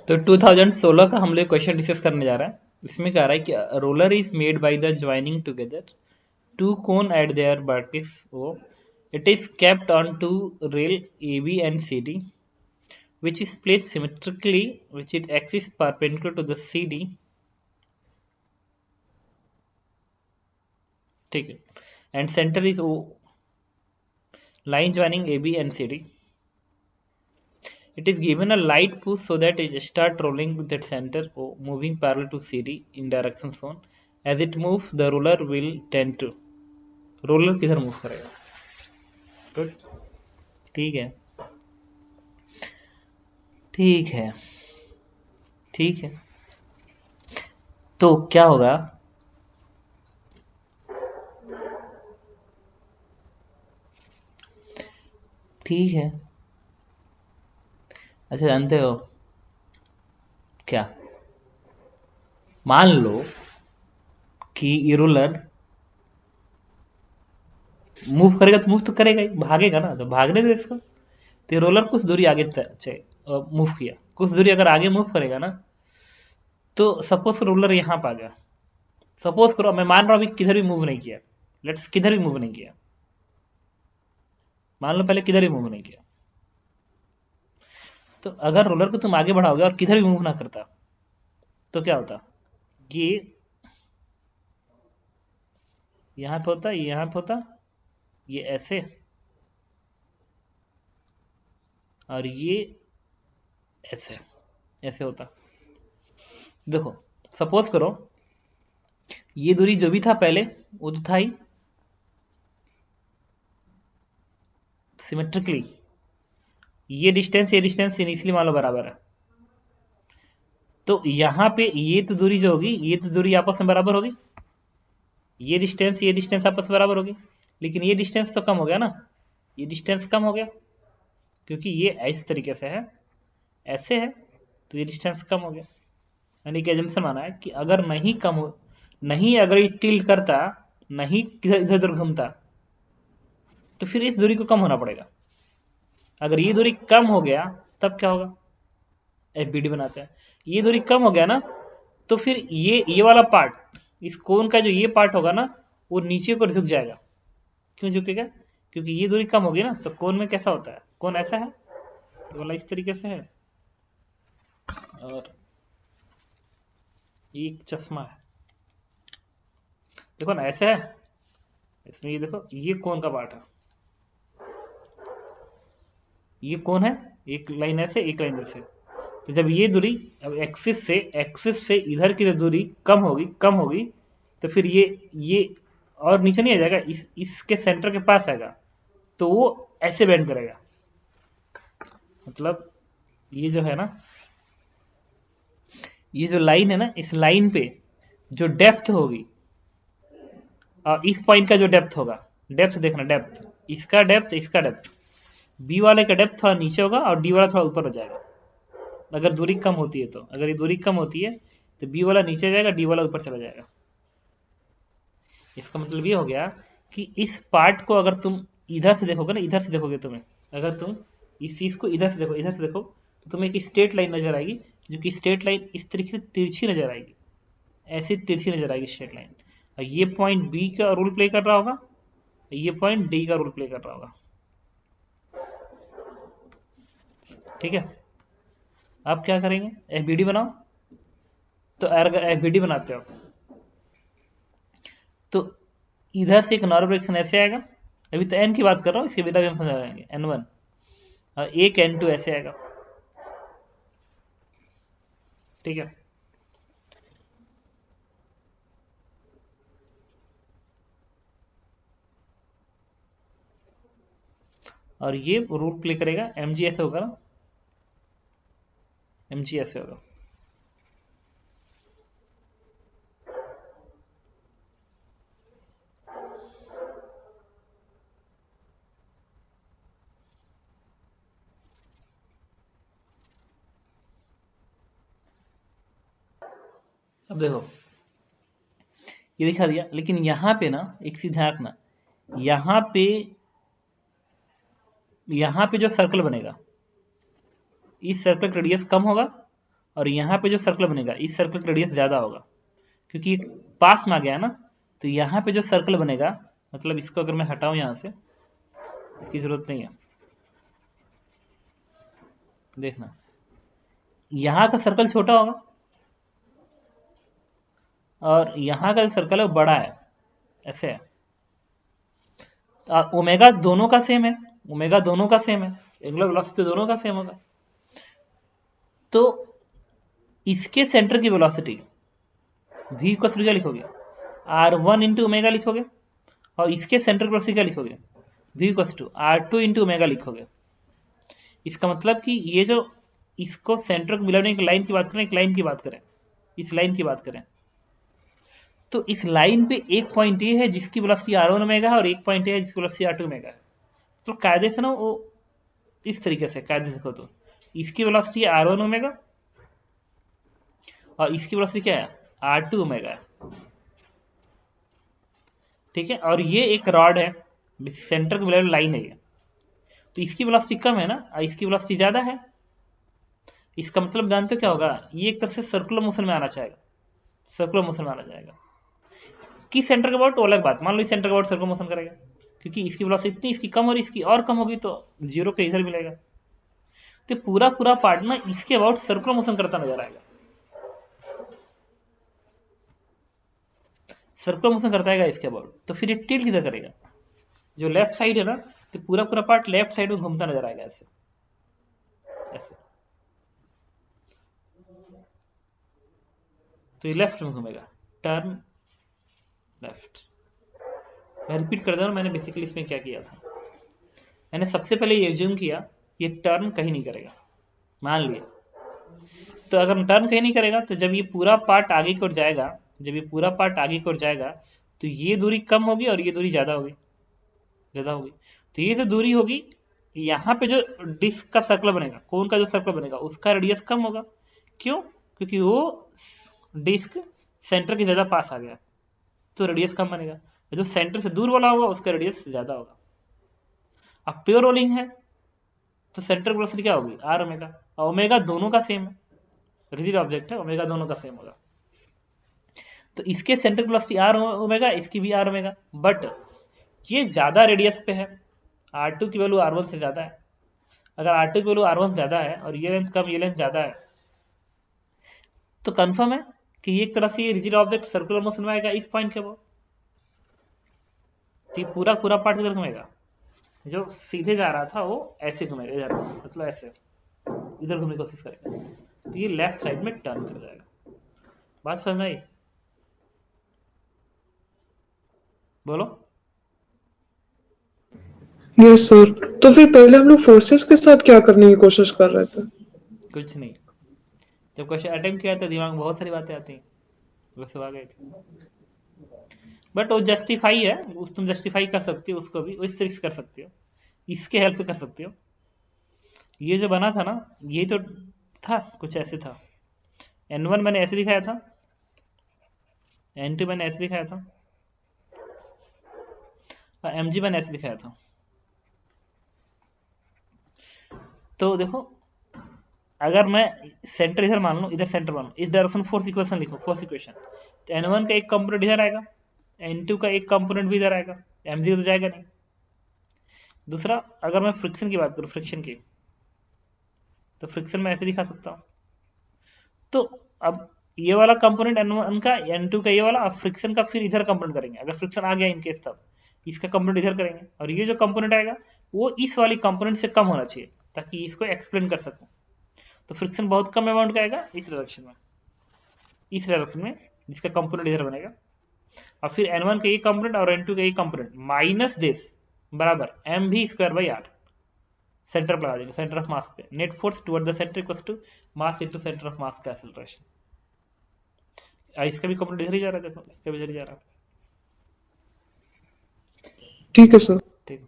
तो 2016 का हम लोग क्वेश्चन डिस्कस करने जा रहा है। इसमें कह रहा है कि roller is made by the joining together two cone at their vertex O, it is kept on two rail AB and CD, which is placed symmetrically, which it axis perpendicular to the CD. ठीक है, and center is O, line joining AB and CD. It is given a light push so that it start rolling with its center O moving parallel to CD in direction shown. As it moves, the roller will tend to. Roller किधर move करेगा? Good, ठीक है, ठीक है, ठीक है। तो क्या होगा? ठीक है, अच्छा जानते हो क्या? मान लो कि ये रोलर मूव करेगा, तो मूव तो करेगा ही, भागेगा ना, तो भागने दो इसको। तो ये रोलर कुछ दूरी आगे मूव किया, कुछ दूरी अगर आगे मूव करेगा ना, तो सपोज रोलर यहाँ पे आ गया, सपोज करो, मैं मान रहा हूँ अभी किधर भी मूव नहीं किया, लेट्स किधर भी मूव नहीं किया, मान लो पहले किधर भी मूव नहीं किया। तो अगर रोलर को तुम आगे बढ़ाओगे और किधर भी मूव ना करता, तो क्या होता? ये यहाँ पे होता, ये यहाँ पे होता, ये ऐसे, और ये ऐसे, ऐसे होता। देखो, सपोज करो ये दूरी जो भी था पहले, वो तो था ही सिमेट्रिकली, ये डिस्टेंस इनिशियली मान लो बराबर है। तो यहाँ पे ये तो दूरी जो होगी, ये तो दूरी आपस में बराबर होगी, ये डिस्टेंस आपस में बराबर होगी, लेकिन ये डिस्टेंस तो कम हो गया ना, ये डिस्टेंस कम हो गया, क्योंकि ये इस तरीके से है, ऐसे है, तो ये डिस्टेंस कम हो गया। यानी कि एजम्पशन माना है कि अगर नहीं कम हो, नहीं अगर ये टिल्ट करता, नहीं इधर इधर घूमता, तो फिर इस दूरी को कम होना पड़ेगा। अगर ये दूरी कम हो गया, तब क्या होगा? एफबीडी बनाते हैं, ये दूरी कम हो गया ना, तो फिर ये वाला पार्ट, इस कोन का जो ये पार्ट होगा ना, वो नीचे को झुक जाएगा। क्यों झुकेगा? क्योंकि ये दूरी कम होगी ना, तो कोन में कैसा होता है? कोन ऐसा है, तो वाला इस तरीके से है, और ये एक चश्मा है, देखो ना ऐसे है, इसमें ये देखो, ये कोन का पार्ट है, ये कोन है, एक लाइन ऐसे, एक लाइन ऐसे। तो जब ये दूरी अब एक्सिस से इधर की दूरी कम होगी, तो फिर ये और नीचे नहीं आ जाएगा, इसके सेंटर के पास आएगा, तो वो ऐसे बेंड करेगा। मतलब ये जो है ना, ये जो लाइन है ना, इस लाइन पे जो डेप्थ होगी, और इस पॉइंट का जो डेप्थ होगा, डेप्थ देखना, डेप्थ, इसका डेप्थ, बी वाले का डेप्थ थोड़ा नीचे होगा और डी वाला थोड़ा ऊपर हो जाएगा, अगर दूरी कम होती है तो। अगर ये दूरी कम होती है तो बी वाला नीचे जाएगा, डी वाला ऊपर चला जाएगा। इसका मतलब ये हो गया कि इस पार्ट को अगर तुम इधर से देखोगे ना, इधर से देखोगे तुम्हें, अगर तुम इस चीज को इधर से देखो, तो तुम्हें एक स्ट्रेट लाइन नजर आएगी, जो कि स्ट्रेट लाइन इस तरीके से तिरछी नजर आएगी, ऐसी तिरछी नजर आएगी स्ट्रेट लाइन। और ये पॉइंट बी का रोल प्ले कर रहा होगा, ये पॉइंट डी का रोल प्ले कर रहा होगा। ठीक है, अब क्या करेंगे? एफबीडी बनाओ। तो अगर एफबीडी बनाते हो, तो इधर से एक नॉर्मल डायरेक्शन ऐसे आएगा, अभी तो एन की बात कर रहा हूँ, इसके बिना भी हम समझा जाएंगे, N1, और एक N2 ऐसे आएगा। ठीक है, और ये रोल प्ले करेगा, mg ऐसे होगा ना, mg ऐसे होगा। अब देखो, ये दिखा दिया, लेकिन यहाँ पे ना एक चीज ध्यान रखना, यहाँ पे जो सर्कल बनेगा, इस सर्कल का रेडियस कम होगा, और यहाँ पे जो सर्कल बनेगा इस सर्कल का रेडियस ज्यादा होगा, क्योंकि ये पास में आ गया ना। तो यहाँ पे जो सर्कल बनेगा, मतलब इसको अगर मैं हटाऊं यहाँ से, इसकी जरूरत नहीं है, देखना यहाँ का सर्कल छोटा होगा और यहाँ का जो सर्कल है वो बड़ा है, ऐसे है। ओमेगा दोनों का सेम है, ओमेगा दोनों का सेम है, एंगुलर वेलोसिटी दोनों का सेम होगा। तो इसके सेंटर की वेलोसिटी v को क्या लिखोगे, r1 इंटू ओमेगा लिखोगे, और इसके सेंटर की वेलोसिटी क्या लिखोगे, v को r2 इंटू ओमेगा लिखोगे। इसका मतलब कि ये जो इसको सेंटर को मिलाने की लाइन की बात करें, एक लाइन की बात करें, इस लाइन की बात करें, तो इस लाइन पे एक पॉइंट ये है जिसकी वेलोसिटी r1 ओमेगा है और एक पॉइंट ये है जिसकी वेलोसिटी r2 ओमेगा है। तो कायदे से ना वो इस तरीके से कायदे से तो इसकी वेलोसिटी है r1 ओमेगा और इसकी वेलोसिटी क्या है, r2 ओमेगा है, ठीक है। और ये एक रॉड है, सेंटर को मिलाने लाइन है ये, तो इसकी वेलोसिटी कम है ना, इसकी वेलोसिटी ज्यादा है। इसका मतलब जानते हो क्या होगा, ये एक तरह से सर्कुलर मोशन में आना चाहेगा, सर्कुलर मोशन में आना जाएगा। किस सेंटर के अबाउट वो अलग बात, मान लो इस सेंटर के अबाउट सर्कुलर मोशन करेगा, क्योंकि इसकी वेलोसिटी इतनी, इसकी कम और इसकी और कम होगी, तो जीरो के इधर मिलेगा। तो पूरा पूरा पार्ट ना इसके अबाउट सर्कुलर मोशन करता नजर आएगा, सर्कुलर मोशन करता है इसके अबाउट। तो फिर ये टिल्ट किधर करेगा, जो लेफ्ट साइड है ना, तो पूरा पूरा पार्ट लेफ्ट साइड में घूमता नजर आएगा, ऐसे ऐसे। तो ये लेफ्ट में घूमेगा, टर्न लेफ्ट। मैं रिपीट कर दूं, मैंने बेसिकली इसमें क्या किया था, मैंने सबसे पहले ये एज्यूम किया ये टर्न कहीं नहीं करेगा, मान लिया। तो अगर टर्न कहीं नहीं करेगा तो जब ये पूरा पार्ट आगे की ओर जाएगा, जब ये पूरा पार्ट आगे की ओर जाएगा तो ये दूरी कम होगी और ये दूरी ज्यादा होगी, ज्यादा होगी। तो ये जो दूरी होगी, यहाँ पे जो डिस्क का सर्कल बनेगा, कोन का जो सर्कल बनेगा, उसका रेडियस कम होगा। क्यों, क्योंकि वो डिस्क सेंटर के ज्यादा पास आ गया, तो रेडियस कम बनेगा। जो सेंटर से दूर वाला होगा उसका रेडियस ज्यादा होगा। अब प्योर रोलिंग है तो सेंटर वेलोसिटी क्या होगी, आर ओमेगा, और ओमेगा दोनों का सेम है, रिजिड ऑब्जेक्ट है, ओमेगा दोनों का सेम होगा। तो इसके सेंटर वेलोसिटी आर ओमेगा, इसकी भी आर ओमेगा, बट ये ज्यादा रेडियस पे है, R2 की वैल्यू R1 से ज्यादा है। अगर R2 की वैल्यू R1 से ज्यादा है और ये लेंथ कम, ये लेंथ ज्यादा है, तो कंफर्म है कि ये एक तरह से ये रिजिड ऑब्जेक्ट सर्कुलर मोशन में आएगा इस पॉइंट के अबाउट। तो ये पूरा पूरा पार्ट किधर घूमेगा, जो सीधे जा रहा था वो ऐसे घूमेगा, इधर मतलब ऐसे इधर घूमने की कोशिश करेगा, तो ये लेफ्ट साइड में टर्न कर जाएगा। बात समझ में आई, बोलो। Yes sir. तो फिर पहले हम लोग फोर्सेस के साथ क्या करने की कोशिश कर रहे थे? कुछ नहीं, जब क्वेश्चन अटेम्प्ट किया तो दिमाग में बहुत सारी बातें आती हैं, वैसे आ गई थी। बट वो जस्टिफाई है, तुम जस्टिफाई कर सकती हो उसको भी, इस तरीके से कर सकती हो, इसके हेल्प से कर सकती हो। ये जो बना था ना, ये तो था कुछ ऐसे था, N1 मैंने ऐसे दिखाया था, N2 मैंने ऐसे दिखाया था, और mg मैंने ऐसे दिखाया था। तो देखो, अगर मैं सेंटर इधर मान लूं, इधर सेंटर मान लूं, इस डायरेक्शन फोर्स इक्वेशन लिखो, फोर्स इक्वेशन, तो N1 का एक कंपोनेंट इधर आएगा, N2 का एक कंपोनेंट भी इधर आएगा, mg तो जाएगा नहीं। दूसरा, अगर मैं फ्रिक्शन की बात करूं, फ्रिक्शन की, तो फ्रिक्शन में ऐसे दिखा सकता हूं। तो अब ये वाला कंपोनेंट N1 का, N2 का ये वाला, अब फ्रिक्शन का फिर इधर कंपोनेंट करेंगे, अगर फ्रिक्शन आ गया इनकेस तब इसका कंपोनेंट इधर करेंगे, और ये जो कंपोनेंट आएगा वो इस वाली कंपोनेंट से कम होना चाहिए ताकि इसको एक्सप्लेन कर सकूं। तो फ्रिक्शन बहुत कम अमाउंट का आएगा इस डायरेक्शन में, इस डायरेक्शन में जिसका कंपोनेंट इधर बनेगा। और फिर N1 का ये कंपोनेंट और N2 का ये कंपोनेंट माइनस दिस बराबर mv²r, सेंटर पर लगा देंगे, सेंटर ऑफ मास पे, net force toward the centre equals to mass into centre of mass का एक्सेलरेशन। इसका भी कंपोनेंट इधर ही जा रहा है, देखो इसका भी इधर ही जा रहा है। ठीक है सर। ठीक।